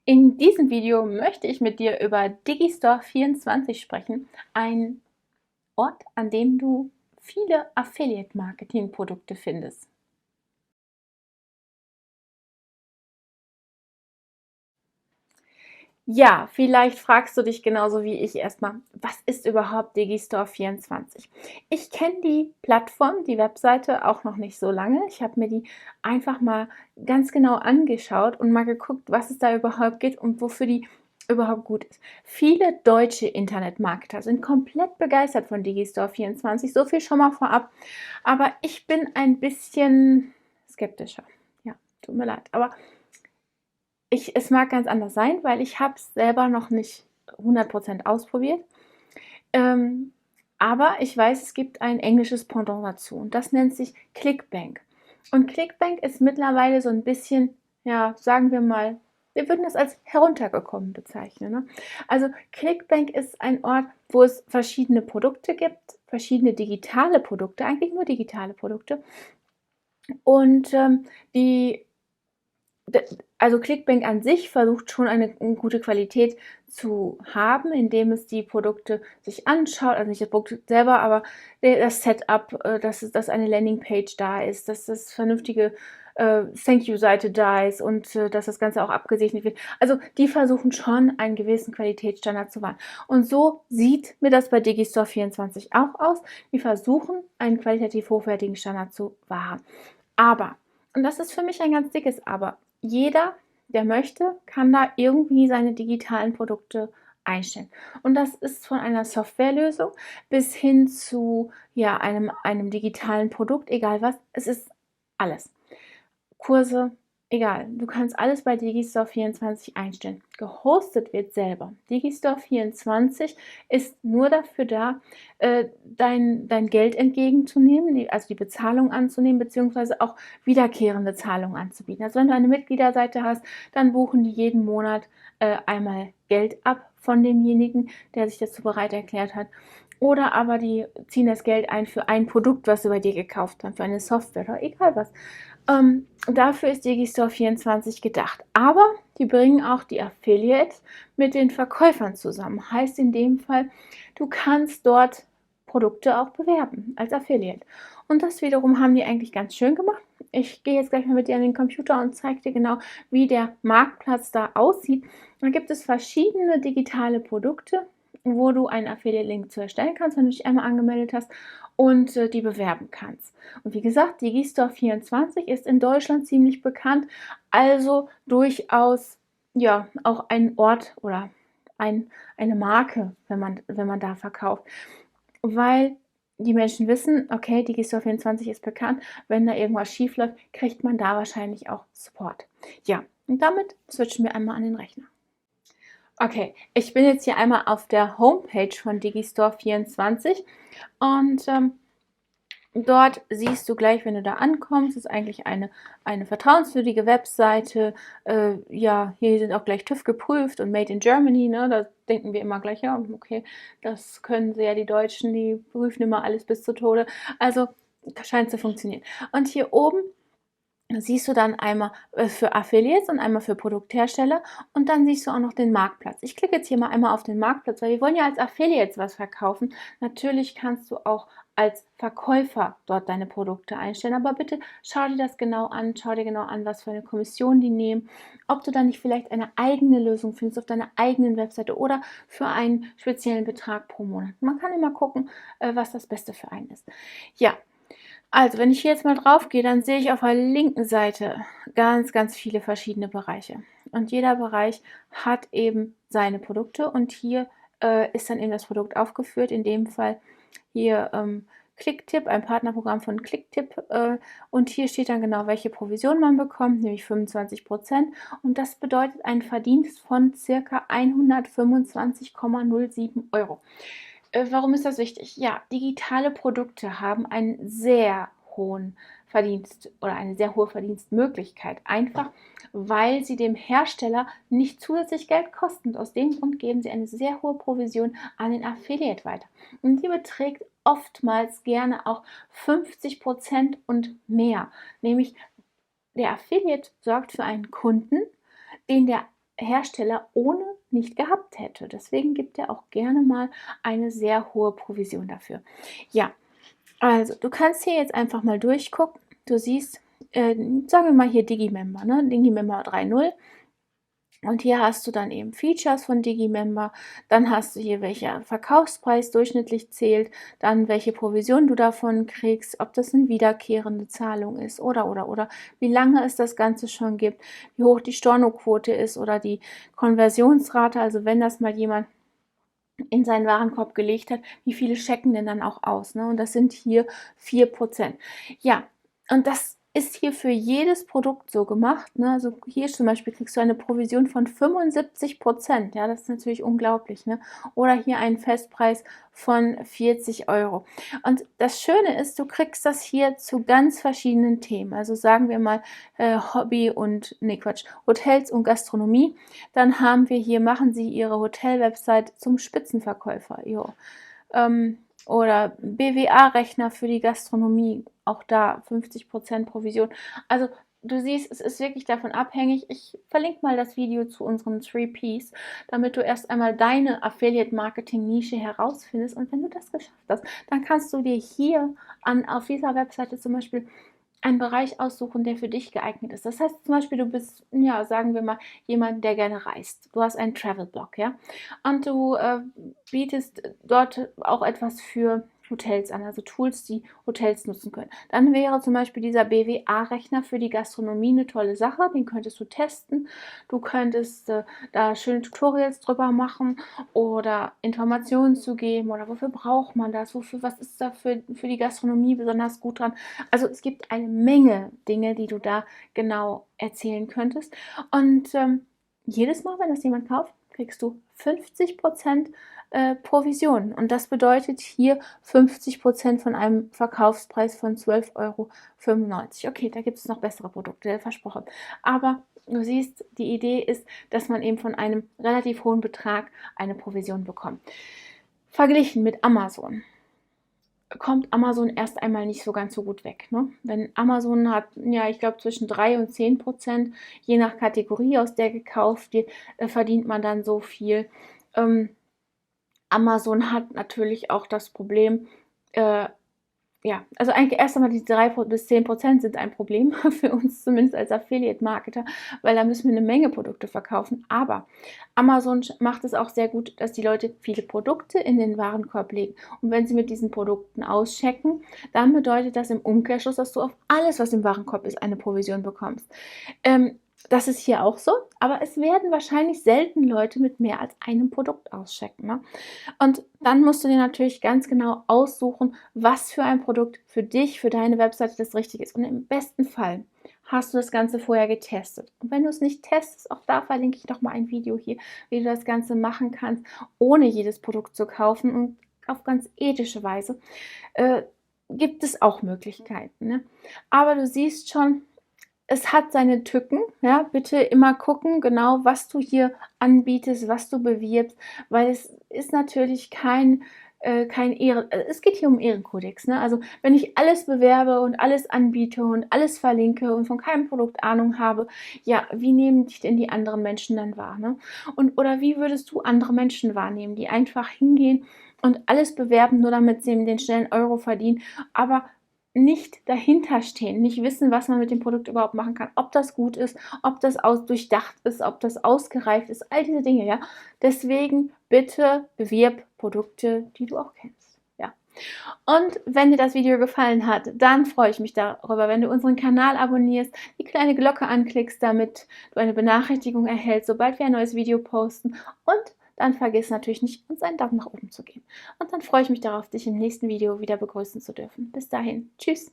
In diesem Video möchte ich mit dir über Digistore24 sprechen, ein Ort, an dem du viele Affiliate-Marketing-Produkte findest. Ja, vielleicht fragst du dich genauso wie ich erstmal, was ist überhaupt Digistore24? Ich kenne die Plattform, die Webseite auch noch nicht so lange. Ich habe mir die einfach mal ganz genau angeschaut und mal geguckt, was es da überhaupt gibt und wofür die überhaupt gut ist. Viele deutsche Internetmarketer sind komplett begeistert von Digistore24, so viel schon mal vorab. Aber ich bin ein bisschen skeptischer. Ja, tut mir leid. Aber es mag ganz anders sein, weil ich habe es selber noch nicht 100% ausprobiert. Ähm, aber ich weiß, es gibt ein englisches Pendant dazu und das nennt sich ClickBank. Und ClickBank ist mittlerweile so ein bisschen, ja, sagen wir mal, wir würden das als heruntergekommen bezeichnen. Ne? Also ClickBank ist ein Ort, wo es verschiedene Produkte gibt, verschiedene digitale Produkte, eigentlich nur digitale Produkte. Und die also ClickBank an sich versucht schon eine gute Qualität zu haben, indem es die Produkte sich anschaut, also nicht das Produkt selber, aber das Setup, dass eine Landingpage da ist, dass das vernünftige Thank-You-Seite da ist und dass das Ganze auch abgesegnet wird. Also die versuchen schon, einen gewissen Qualitätsstandard zu wahren. Und so sieht mir das bei Digistore24 auch aus. Die versuchen, einen qualitativ hochwertigen Standard zu wahren. Aber, und das ist für mich ein ganz dickes Aber, jeder, der möchte, kann da irgendwie seine digitalen Produkte einstellen. Und das ist von einer Softwarelösung bis hin zu ja, einem digitalen Produkt, egal was, es ist alles. Kurse, egal. Du kannst alles bei Digistore24 einstellen. Gehostet wird selber. Digistore24 ist nur dafür da, dein Geld entgegenzunehmen, also die Bezahlung anzunehmen, beziehungsweise auch wiederkehrende Zahlungen anzubieten. Also wenn du eine Mitgliederseite hast, dann buchen die jeden Monat einmal Geld ab von demjenigen, der sich dazu bereit erklärt hat. Oder aber die ziehen das Geld ein für ein Produkt, was sie bei dir gekauft haben, für eine Software oder egal was. Dafür ist Digistore24 gedacht. Aber die bringen auch die Affiliates mit den Verkäufern zusammen. Heißt in dem Fall, du kannst dort Produkte auch bewerben als Affiliate. Und das wiederum haben die eigentlich ganz schön gemacht. Ich gehe jetzt gleich mal mit dir an den Computer und zeige dir genau, wie der Marktplatz da aussieht. Da gibt es verschiedene digitale Produkte, wo du einen Affiliate-Link zu erstellen kannst, wenn du dich einmal angemeldet hast und die bewerben kannst. Und wie gesagt, Digistore24 ist in Deutschland ziemlich bekannt, also durchaus ja auch ein Ort oder eine Marke, wenn man da verkauft. Weil die Menschen wissen, okay, Digistore24 ist bekannt, wenn da irgendwas schief läuft, kriegt man da wahrscheinlich auch Support. Ja, und damit switchen wir einmal an den Rechner. Okay, ich bin jetzt hier einmal auf der Homepage von Digistore24 und dort siehst du gleich, wenn du da ankommst, ist eigentlich eine vertrauenswürdige Webseite. Ja, hier sind auch gleich TÜV geprüft und Made in Germany. Ne? Da denken wir immer gleich, ja, okay, das können sie ja die Deutschen, die prüfen immer alles bis zu Tode. Also scheint zu funktionieren. Und hier oben siehst du dann einmal für Affiliates und einmal für Produkthersteller und dann siehst du auch noch den Marktplatz. Ich klicke jetzt hier mal einmal auf den Marktplatz, weil wir wollen ja als Affiliates was verkaufen. Natürlich kannst du auch als Verkäufer dort deine Produkte einstellen, aber bitte schau dir das genau an, schau dir genau an, was für eine Kommission die nehmen, ob du dann nicht vielleicht eine eigene Lösung findest auf deiner eigenen Webseite oder für einen speziellen Betrag pro Monat. Man kann immer gucken, was das Beste für einen ist. Ja, also, wenn ich hier jetzt mal drauf gehe, dann sehe ich auf der linken Seite ganz, ganz viele verschiedene Bereiche. Und jeder Bereich hat eben seine Produkte und hier ist dann eben das Produkt aufgeführt. In dem Fall hier Clicktip, ein Partnerprogramm von Clicktip. Und hier steht dann genau, welche Provision man bekommt, nämlich 25%. Und das bedeutet einen Verdienst von ca. 125,07 Euro. Warum ist das wichtig? Ja, digitale Produkte haben einen sehr hohen Verdienst oder eine sehr hohe Verdienstmöglichkeit. Einfach, weil sie dem Hersteller nicht zusätzlich Geld kosten. Und aus dem Grund geben sie eine sehr hohe Provision an den Affiliate weiter. Und die beträgt oftmals gerne auch 50% und mehr. Nämlich der Affiliate sorgt für einen Kunden, den der Hersteller ohne nicht gehabt hätte. Deswegen gibt er auch gerne mal eine sehr hohe Provision dafür. Ja, also du kannst hier jetzt einfach mal durchgucken. Du siehst, sagen wir mal hier Digimember, ne? Digimember 3.0. Und hier hast du dann eben Features von Digimember, dann hast du hier, welcher Verkaufspreis durchschnittlich zählt, dann welche Provision du davon kriegst, ob das eine wiederkehrende Zahlung ist oder, wie lange es das Ganze schon gibt, wie hoch die Stornoquote ist oder die Konversionsrate, also wenn das mal jemand in seinen Warenkorb gelegt hat, wie viele checken denn dann auch aus, ne? Und das sind hier 4%. Ja, und das ist hier für jedes Produkt so gemacht, ne? Also hier zum Beispiel kriegst du eine Provision von 75%, ja, das ist natürlich unglaublich, ne? Oder hier einen Festpreis von 40 Euro. Und das Schöne ist, du kriegst das hier zu ganz verschiedenen Themen. Also sagen wir mal Hobby und, nee Quatsch, Hotels und Gastronomie. Dann haben wir hier, machen Sie Ihre Hotel-Website zum Spitzenverkäufer. Jo. Oder BWA-Rechner für die Gastronomie, auch da 50% Provision. Also du siehst, es ist wirklich davon abhängig. Ich verlinke mal das Video zu unseren 3Ps, damit du erst einmal deine Affiliate-Marketing-Nische herausfindest. Und wenn du das geschafft hast, dann kannst du dir hier auf dieser Webseite zum Beispiel einen Bereich aussuchen, der für dich geeignet ist. Das heißt zum Beispiel, du bist, ja, sagen wir mal, jemand, der gerne reist. Du hast einen Travel-Blog, ja, und du bietest dort auch etwas für Hotels an, also Tools, die Hotels nutzen können. Dann wäre zum Beispiel dieser BWA-Rechner für die Gastronomie eine tolle Sache, den könntest du testen. Du könntest da schöne Tutorials drüber machen oder Informationen zu geben oder wofür braucht man das, was ist da für die Gastronomie besonders gut dran. Also es gibt eine Menge Dinge, die du da genau erzählen könntest. Und jedes Mal, wenn das jemand kauft, kriegst du 50% Provision. Und das bedeutet hier 50% von einem Verkaufspreis von 12,95 Euro. Okay, da gibt es noch bessere Produkte, versprochen. Aber du siehst, die Idee ist, dass man eben von einem relativ hohen Betrag eine Provision bekommt. Verglichen mit Amazon kommt Amazon erst einmal nicht so ganz so gut weg. Ne? Wenn Amazon hat, ja, ich glaube zwischen 3 und 10%, je nach Kategorie, aus der gekauft wird, verdient man dann so viel. Amazon hat natürlich auch das Problem, ja, also eigentlich erst einmal die 3 bis 10% sind ein Problem für uns, zumindest als Affiliate-Marketer, weil da müssen wir eine Menge Produkte verkaufen. Aber Amazon macht es auch sehr gut, dass die Leute viele Produkte in den Warenkorb legen. Und wenn sie mit diesen Produkten auschecken, dann bedeutet das im Umkehrschluss, dass du auf alles, was im Warenkorb ist, eine Provision bekommst. Das ist hier auch so, aber es werden wahrscheinlich selten Leute mit mehr als einem Produkt auschecken. Ne? Und dann musst du dir natürlich ganz genau aussuchen, was für ein Produkt für dich, für deine Webseite das Richtige ist. Und im besten Fall hast du das Ganze vorher getestet. Und wenn du es nicht testest, auch da verlinke ich noch mal ein Video hier, wie du das Ganze machen kannst, ohne jedes Produkt zu kaufen und auf ganz ethische Weise, gibt es auch Möglichkeiten. Ne? Aber du siehst schon, es hat seine Tücken, ja, bitte immer gucken, genau, was du hier anbietest, was du bewirbst, weil es ist natürlich es geht hier um Ehrenkodex, ne? Also wenn ich alles bewerbe und alles anbiete und alles verlinke und von keinem Produkt Ahnung habe, ja, wie nehmen dich denn die anderen Menschen dann wahr, ne? Oder wie würdest du andere Menschen wahrnehmen, die einfach hingehen und alles bewerben, nur damit sie den schnellen Euro verdienen, aber nicht dahinter stehen, nicht wissen, was man mit dem Produkt überhaupt machen kann, ob das gut ist, ob das durchdacht ist, ob das ausgereift ist, all diese Dinge, ja. Deswegen bitte bewirb Produkte, die du auch kennst, ja. Und wenn dir das Video gefallen hat, dann freue ich mich darüber, wenn du unseren Kanal abonnierst, die kleine Glocke anklickst, damit du eine Benachrichtigung erhältst, sobald wir ein neues Video posten, und dann vergiss natürlich nicht, uns einen Daumen nach oben zu geben. Und dann freue ich mich darauf, dich im nächsten Video wieder begrüßen zu dürfen. Bis dahin, tschüss!